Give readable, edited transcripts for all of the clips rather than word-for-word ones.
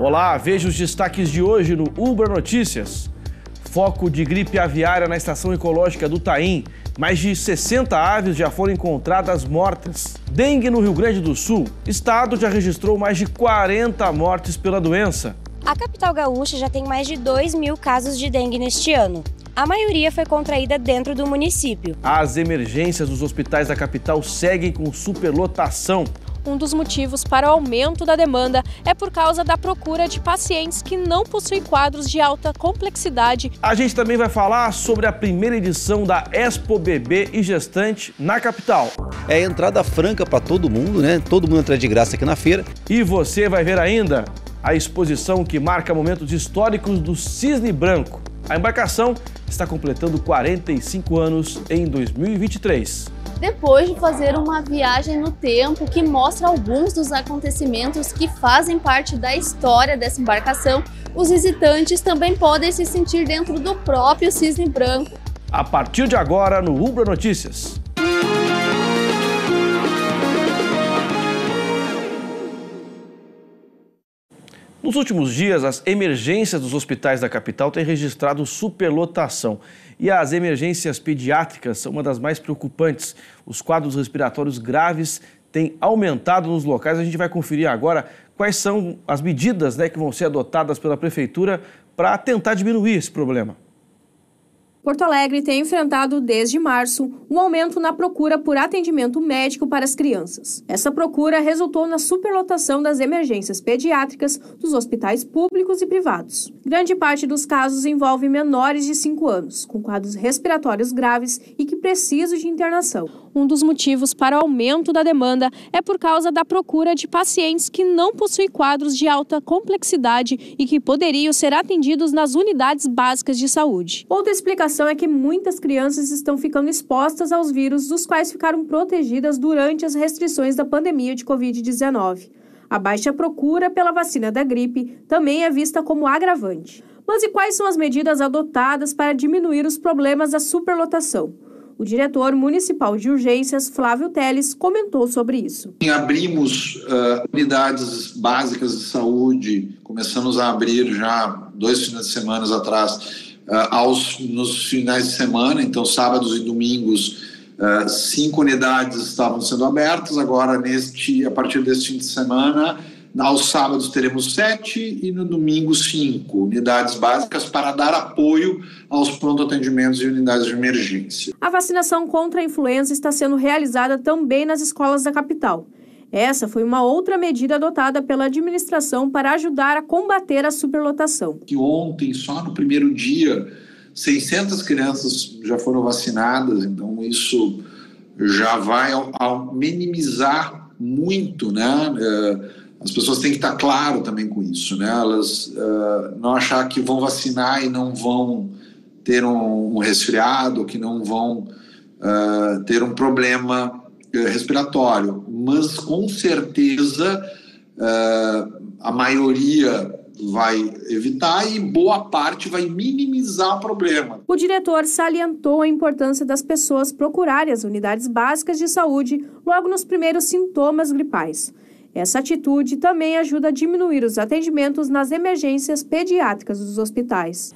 Olá, veja os destaques de hoje no Ubra Notícias. Foco de gripe aviária na estação ecológica do Taim. Mais de 60 aves já foram encontradas mortas. Dengue no Rio Grande do Sul. Estado já registrou mais de 40 mortes pela doença. A capital gaúcha já tem mais de 2.000 casos de dengue neste ano. A maioria foi contraída dentro do município. As emergências dos hospitais da capital seguem com superlotação. Um dos motivos para o aumento da demanda é por causa da procura de pacientes que não possuem quadros de alta complexidade. A gente também vai falar sobre a primeira edição da Expo Bebê e Gestante na capital. É entrada franca para todo mundo, né? Todo mundo entra de graça aqui na feira. E você vai ver ainda a exposição que marca momentos históricos do Cisne Branco. A embarcação está completando 45 anos em 2023. Depois de fazer uma viagem no tempo que mostra alguns dos acontecimentos que fazem parte da história dessa embarcação, os visitantes também podem se sentir dentro do próprio Cisne Branco. A partir de agora, no Ubra Notícias. Nos últimos dias, as emergências dos hospitais da capital têm registrado superlotação. E as emergências pediátricas são uma das mais preocupantes. Os quadros respiratórios graves têm aumentado nos locais. A gente vai conferir agora quais são as medidas, que vão ser adotadas pela Prefeitura para tentar diminuir esse problema. Porto Alegre tem enfrentado desde março um aumento na procura por atendimento médico para as crianças. Essa procura resultou na superlotação das emergências pediátricas dos hospitais públicos e privados. Grande parte dos casos envolve menores de 5 anos, com quadros respiratórios graves e que precisam de internação. Um dos motivos para o aumento da demanda é por causa da procura de pacientes que não possuem quadros de alta complexidade e que poderiam ser atendidos nas unidades básicas de saúde. Outra explicação é que muitas crianças estão ficando expostas aos vírus dos quais ficaram protegidas durante as restrições da pandemia de Covid-19. A baixa procura pela vacina da gripe também é vista como agravante. Mas e quais são as medidas adotadas para diminuir os problemas da superlotação? O diretor municipal de urgências, Flávio Teles, comentou sobre isso. Abrimos unidades básicas de saúde, começamos a abrir já 2 finais de semana atrás, nos finais de semana, então sábados e domingos, 5 unidades estavam sendo abertas. Agora, a partir deste fim de semana, aos sábados teremos 7 e no domingo 5 unidades básicas para dar apoio aos pronto-atendimentos e unidades de emergência. A vacinação contra a influenza está sendo realizada também nas escolas da capital. Essa foi uma outra medida adotada pela administração para ajudar a combater a superlotação. Que ontem, só no primeiro dia, 600 crianças já foram vacinadas, então isso já vai minimizar muito, né? As pessoas têm que estar claro também com isso, né? Elas não achar que vão vacinar e não vão ter um resfriado, que não vão ter um problema respiratório, mas com certeza a maioria vai evitar e boa parte vai minimizar o problema. O diretor salientou a importância das pessoas procurarem as unidades básicas de saúde logo nos primeiros sintomas gripais. Essa atitude também ajuda a diminuir os atendimentos nas emergências pediátricas dos hospitais.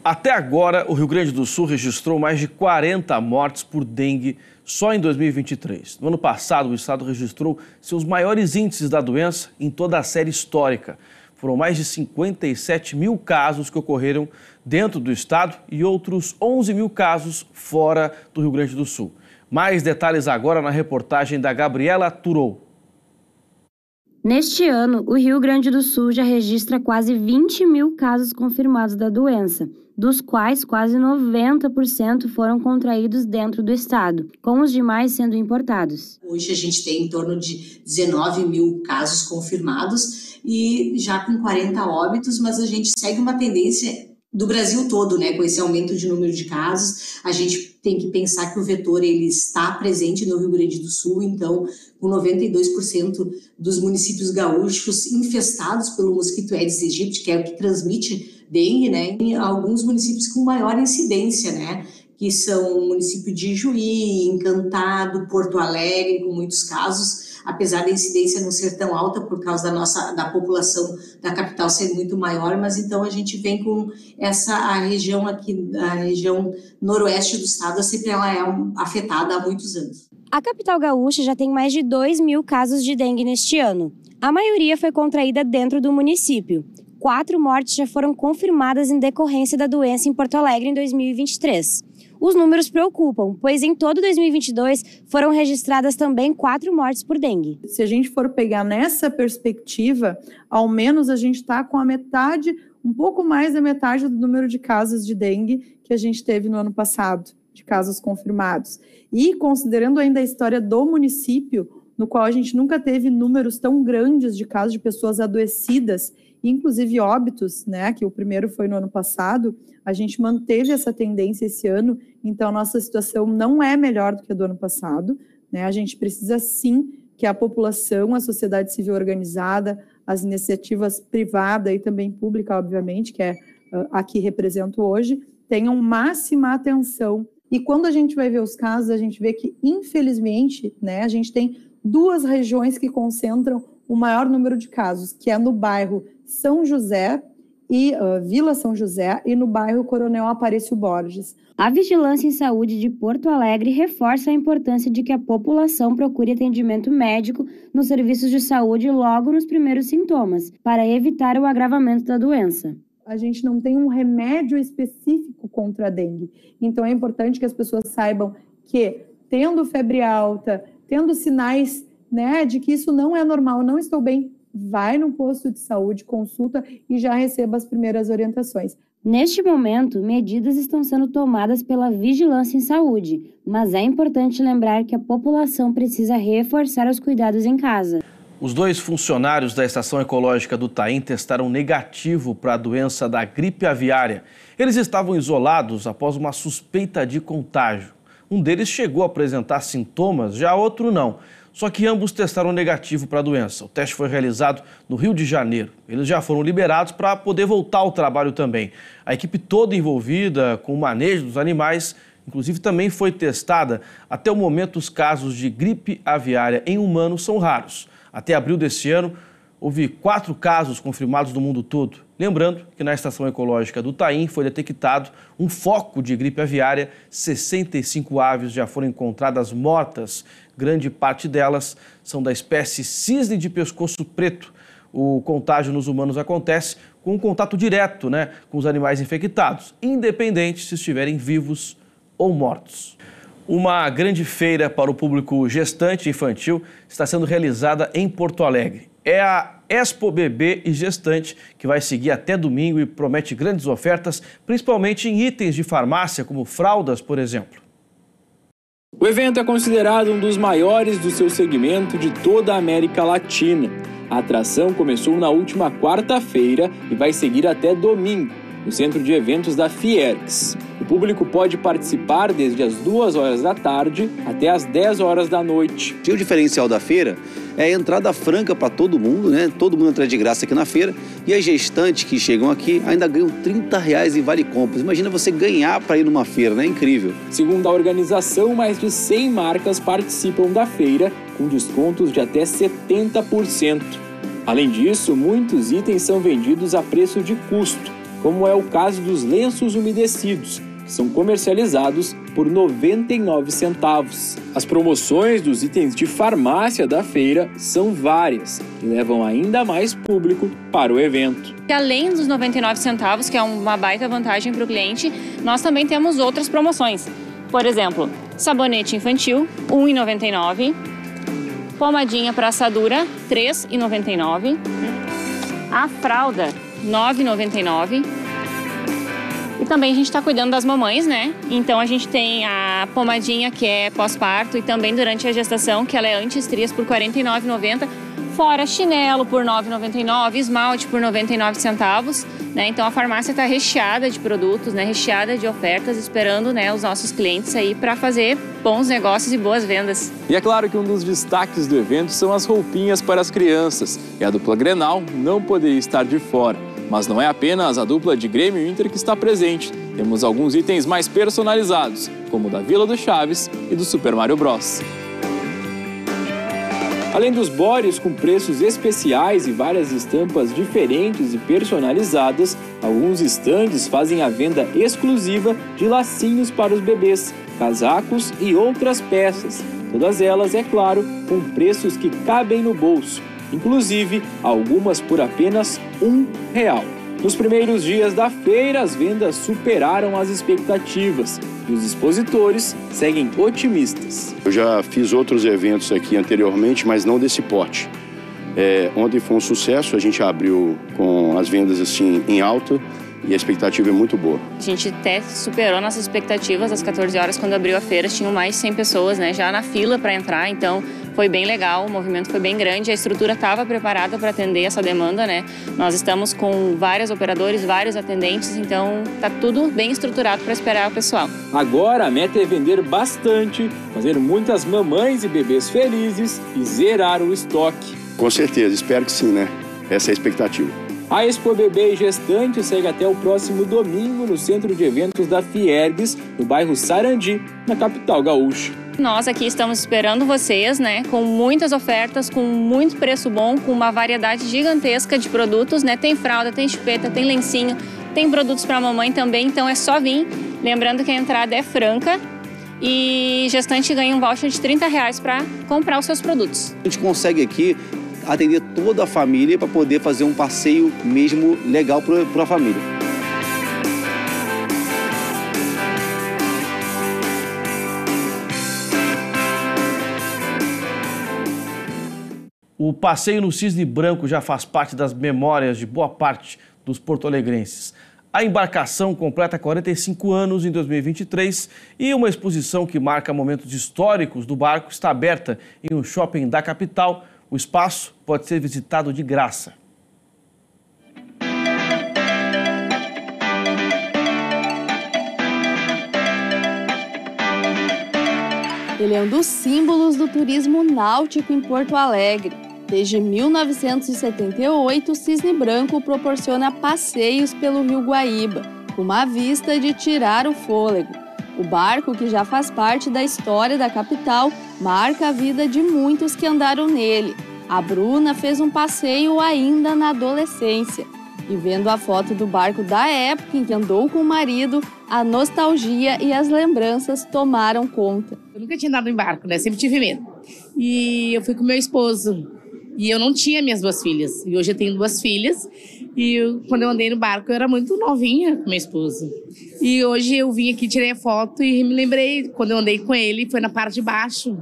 Até agora, o Rio Grande do Sul registrou mais de 40 mortes por dengue só em 2023. No ano passado, o estado registrou seus maiores índices da doença em toda a série histórica. Foram mais de 57 mil casos que ocorreram dentro do estado e outros 11 mil casos fora do Rio Grande do Sul. Mais detalhes agora na reportagem da Gabriela Turou. Neste ano, o Rio Grande do Sul já registra quase 20 mil casos confirmados da doença, dos quais quase 90% foram contraídos dentro do estado, com os demais sendo importados. Hoje a gente tem em torno de 19 mil casos confirmados e já com 40 óbitos, mas a gente segue uma tendência do Brasil todo, né, com esse aumento de número de casos. A gente tem que pensar que o vetor ele está presente no Rio Grande do Sul, então com 92% dos municípios gaúchos infestados pelo mosquito Aedes aegypti, que é o que transmite dengue, né, em alguns municípios com maior incidência, né, que são o município de Juí, Encantado, Porto Alegre, com muitos casos. apesar da incidência não ser tão alta por causa da população da capital ser muito maior, mas então a gente vem com a região aqui, a região noroeste do estado, sempre ela é afetada há muitos anos. A capital gaúcha já tem mais de 2.000 casos de dengue neste ano. A maioria foi contraída dentro do município. 4 mortes já foram confirmadas em decorrência da doença em Porto Alegre em 2023. Os números preocupam, pois em todo 2022 foram registradas também 4 mortes por dengue. Se a gente for pegar nessa perspectiva, ao menos a gente está com a metade, um pouco mais da metade do número de casos de dengue que a gente teve no ano passado, de casos confirmados. E considerando ainda a história do município, no qual a gente nunca teve números tão grandes de casos de pessoas adoecidas, inclusive óbitos, né, que o primeiro foi no ano passado, a gente manteve essa tendência esse ano, então nossa situação não é melhor do que a do ano passado, né, a gente precisa sim que a população, a sociedade civil organizada, as iniciativas privadas e também pública, obviamente, que é a que represento hoje, tenham máxima atenção. E quando a gente vai ver os casos, a gente vê que, infelizmente, né, a gente tem 2 regiões que concentram o maior número de casos, que é no bairro São José e Vila São José e no bairro Coronel Aparício Borges. A Vigilância em Saúde de Porto Alegre reforça a importância de que a população procure atendimento médico nos serviços de saúde logo nos primeiros sintomas, para evitar o agravamento da doença. A gente não tem um remédio específico contra a dengue, então é importante que as pessoas saibam que, tendo febre alta, tendo sinais, né, de que isso não é normal, não estou bem, vai no posto de saúde, consulta e já receba as primeiras orientações. Neste momento, medidas estão sendo tomadas pela Vigilância em Saúde, mas é importante lembrar que a população precisa reforçar os cuidados em casa. Os 2 funcionários da Estação Ecológica do Taim testaram negativo para a doença da gripe aviária. Eles estavam isolados após uma suspeita de contágio. Um deles chegou a apresentar sintomas, já outro não. Só que ambos testaram negativo para a doença. O teste foi realizado no Rio de Janeiro. Eles já foram liberados para poder voltar ao trabalho também. A equipe toda envolvida com o manejo dos animais, inclusive, também foi testada. Até o momento, os casos de gripe aviária em humanos são raros. Até abril deste ano, houve 4 casos confirmados no mundo todo. Lembrando que na Estação Ecológica do Taim foi detectado um foco de gripe aviária. 65 aves já foram encontradas mortas. Grande parte delas são da espécie cisne de pescoço preto. O contágio nos humanos acontece com um contato direto, com os animais infectados, independente se estiverem vivos ou mortos. Uma grande feira para o público gestante infantil está sendo realizada em Porto Alegre. É a Expo Bebê e Gestante, que vai seguir até domingo e promete grandes ofertas, principalmente em itens de farmácia, como fraldas, por exemplo. O evento é considerado um dos maiores do seu segmento de toda a América Latina. A atração começou na última quarta-feira e vai seguir até domingo, no centro de eventos da Fiergs. O público pode participar desde as 2 horas da tarde até as 10 horas da noite. O diferencial da feira é a entrada franca para todo mundo, Todo mundo entra de graça aqui na feira. E as gestantes que chegam aqui ainda ganham R$30 em vale compras. Imagina você ganhar para ir numa feira, É incrível. Segundo a organização, mais de 100 marcas participam da feira, com descontos de até 70%. Além disso, muitos itens são vendidos a preço de custo, como é o caso dos lenços umedecidos, que são comercializados por 99 centavos. As promoções dos itens de farmácia da feira são várias e levam ainda mais público para o evento. Além dos 99 centavos, que é uma baita vantagem para o cliente, nós também temos outras promoções. Por exemplo, sabonete infantil, R$ 1,99. Pomadinha para assadura, R$ 3,99. A fralda, R$ 9,99. E também a gente está cuidando das mamães, Então a gente tem a pomadinha que é pós-parto e também durante a gestação, que ela é anti-estrias por R$ 49,90. Fora chinelo por R$ 9,99, esmalte por 99 centavos. Então a farmácia está recheada de produtos, recheada de ofertas, esperando os nossos clientes aí para fazer bons negócios e boas vendas. E é claro que um dos destaques do evento são as roupinhas para as crianças. E a dupla Grenal não poderia estar de fora. Mas não é apenas a dupla de Grêmio e Inter que está presente. Temos alguns itens mais personalizados, como o da Vila do Chaves e do Super Mario Bros. Além dos bodes com preços especiais e várias estampas diferentes e personalizadas, alguns estandes fazem a venda exclusiva de lacinhos para os bebês, casacos e outras peças. Todas elas, é claro, com preços que cabem no bolso, inclusive algumas por apenas R$1. Nos primeiros dias da feira, as vendas superaram as expectativas e os expositores seguem otimistas. Eu já fiz outros eventos aqui anteriormente, mas não desse porte. Ontem foi um sucesso, a gente abriu com as vendas assim em alta e a expectativa é muito boa. A gente até superou nossas expectativas. Às 14 horas, quando abriu a feira, tinham mais de 100 pessoas, né, já na fila para entrar, então foi bem legal, o movimento foi bem grande, a estrutura estava preparada para atender essa demanda, né? Nós estamos com vários operadores, vários atendentes, então tá tudo bem estruturado para esperar o pessoal. Agora a meta é vender bastante, fazer muitas mamães e bebês felizes e zerar o estoque. Com certeza, espero que sim, né? Essa é a expectativa. A Expo Bebê e Gestante segue até o próximo domingo no Centro de Eventos da Fiergues, no bairro Sarandi, na capital gaúcha. Nós aqui estamos esperando vocês, né, com muitas ofertas, com muito preço bom, com uma variedade gigantesca de produtos, né? Tem fralda, tem chupeta, tem lencinho, tem produtos para mamãe também, então é só vir. Lembrando que a entrada é franca e gestante ganha um voucher de R$30 para comprar os seus produtos. A gente consegue aqui atender toda a família para poder fazer um passeio mesmo legal para a família. O passeio no Cisne Branco já faz parte das memórias de boa parte dos porto-alegrenses. A embarcação completa 45 anos em 2023 e uma exposição que marca momentos históricos do barco está aberta em um shopping da capital. O espaço pode ser visitado de graça. Ele é um dos símbolos do turismo náutico em Porto Alegre. Desde 1978, o Cisne Branco proporciona passeios pelo Rio Guaíba, com uma vista de tirar o fôlego. O barco, que já faz parte da história da capital, marca a vida de muitos que andaram nele. A Bruna fez um passeio ainda na adolescência. E vendo a foto do barco da época em que andou com o marido, a nostalgia e as lembranças tomaram conta. Eu nunca tinha andado em barco, né? Sempre tive medo. E eu fui com meu esposo. E eu não tinha minhas duas filhas. E hoje eu tenho duas filhas. E quando eu andei no barco, eu era muito novinha com meu esposo. E hoje eu vim aqui, tirei a foto e me lembrei, quando eu andei com ele, foi na parte de baixo.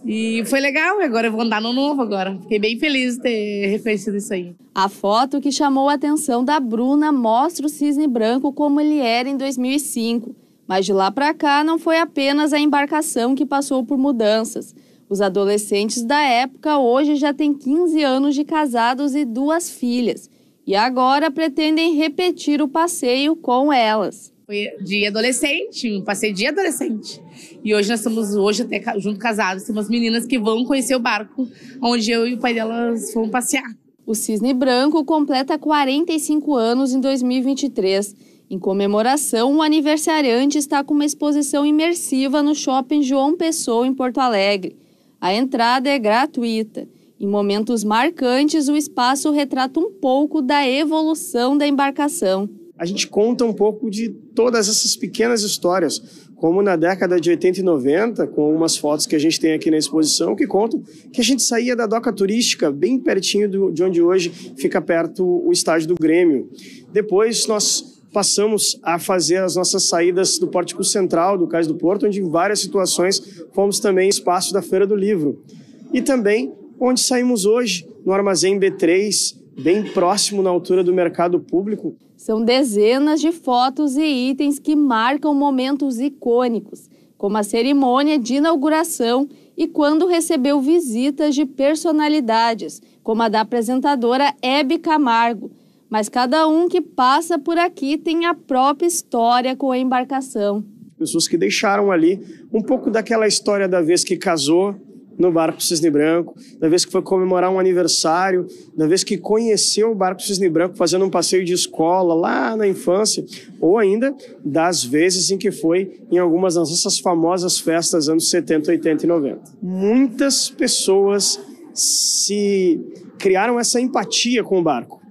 E foi legal, e agora eu vou andar no novo agora. Fiquei bem feliz de ter reconhecido isso aí. A foto que chamou a atenção da Bruna mostra o Cisne Branco como ele era em 2005. Mas de lá para cá não foi apenas a embarcação que passou por mudanças. Os adolescentes da época hoje já têm 15 anos de casados e duas filhas. E agora pretendem repetir o passeio com elas. Foi de adolescente, um passeio de adolescente. E hoje nós estamos, até junto casados, tem umas meninas que vão conhecer o barco, onde eu e o pai delas fomos passear. O Cisne Branco completa 45 anos em 2023. Em comemoração, o aniversariante está com uma exposição imersiva no Shopping João Pessoa, em Porto Alegre. A entrada é gratuita. Em momentos marcantes, o espaço retrata um pouco da evolução da embarcação. A gente conta um pouco de todas essas pequenas histórias, como na década de 80 e 90, com algumas fotos que a gente tem aqui na exposição, que contam que a gente saía da doca turística, bem pertinho de onde hoje fica perto o estádio do Grêmio. Depois nós passamos a fazer as nossas saídas do Pórtico Central, do Cais do Porto, onde em várias situações fomos também espaço da Feira do Livro. E também onde saímos hoje, no Armazém B3, bem próximo na altura do mercado público. São dezenas de fotos e itens que marcam momentos icônicos, como a cerimônia de inauguração e quando recebeu visitas de personalidades, como a da apresentadora Hebe Camargo. Mas cada um que passa por aqui tem a própria história com a embarcação. Pessoas que deixaram ali um pouco daquela história da vez que casou no barco Cisne Branco, da vez que foi comemorar um aniversário, da vez que conheceu o barco Cisne Branco fazendo um passeio de escola lá na infância, ou ainda das vezes em que foi em algumas das nossas famosas festas anos 70, 80 e 90. Muitas pessoas se criaram essa empatia com o barco.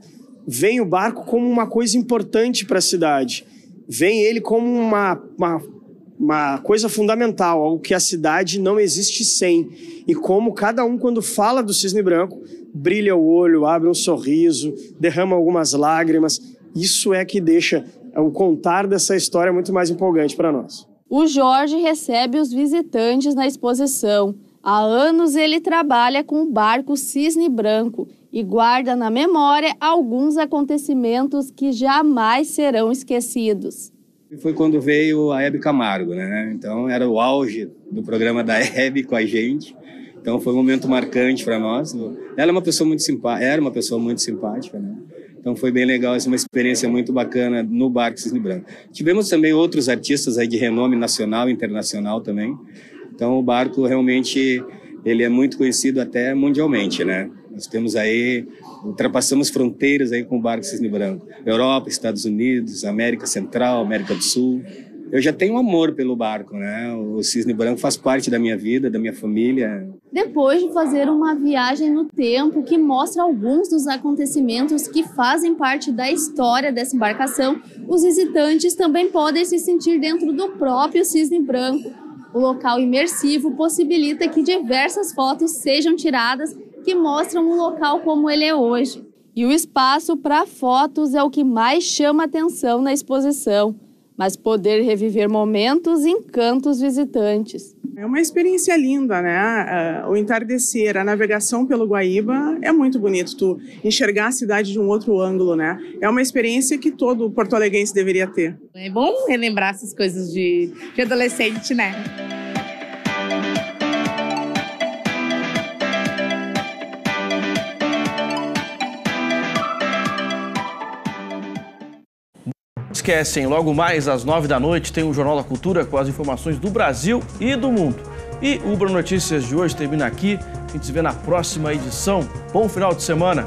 Vem o barco como uma coisa importante para a cidade. Vem ele como uma coisa fundamental, algo que a cidade não existe sem. E como cada um, quando fala do Cisne Branco, brilha o olho, abre um sorriso, derrama algumas lágrimas. Isso é que deixa o contar dessa história muito mais empolgante para nós. O Jorge recebe os visitantes na exposição. Há anos ele trabalha com o barco Cisne Branco e guarda na memória alguns acontecimentos que jamais serão esquecidos. Foi quando veio a Hebe Camargo, né? Então era o auge do programa da Hebe com a gente. Então foi um momento marcante para nós. Ela é uma pessoa muito simpática, era uma pessoa muito simpática, né? Então foi bem legal, essa é uma experiência muito bacana no barco Cisne Branco. Tivemos também outros artistas aí de renome nacional e internacional também. Então o barco realmente ele é muito conhecido até mundialmente, né? Nós temos aí, ultrapassamos fronteiras aí com o barco Cisne Branco. Europa, Estados Unidos, América Central, América do Sul. Eu já tenho amor pelo barco, né? O Cisne Branco faz parte da minha vida, da minha família. Depois de fazer uma viagem no tempo que mostra alguns dos acontecimentos que fazem parte da história dessa embarcação, os visitantes também podem se sentir dentro do próprio Cisne Branco. O local imersivo possibilita que diversas fotos sejam tiradas que mostram o local como ele é hoje. E o espaço para fotos é o que mais chama atenção na exposição, mas poder reviver momentos encanta os visitantes. É uma experiência linda, né? O entardecer, a navegação pelo Guaíba é muito bonito. Tu enxergar a cidade de um outro ângulo, né? É uma experiência que todo porto-alegrense deveria ter. É bom relembrar essas coisas de adolescente, né? Esquecem, logo mais às 9 da noite tem o Jornal da Cultura com as informações do Brasil e do mundo. E o Ubra Notícias de hoje termina aqui. A gente se vê na próxima edição. Bom final de semana.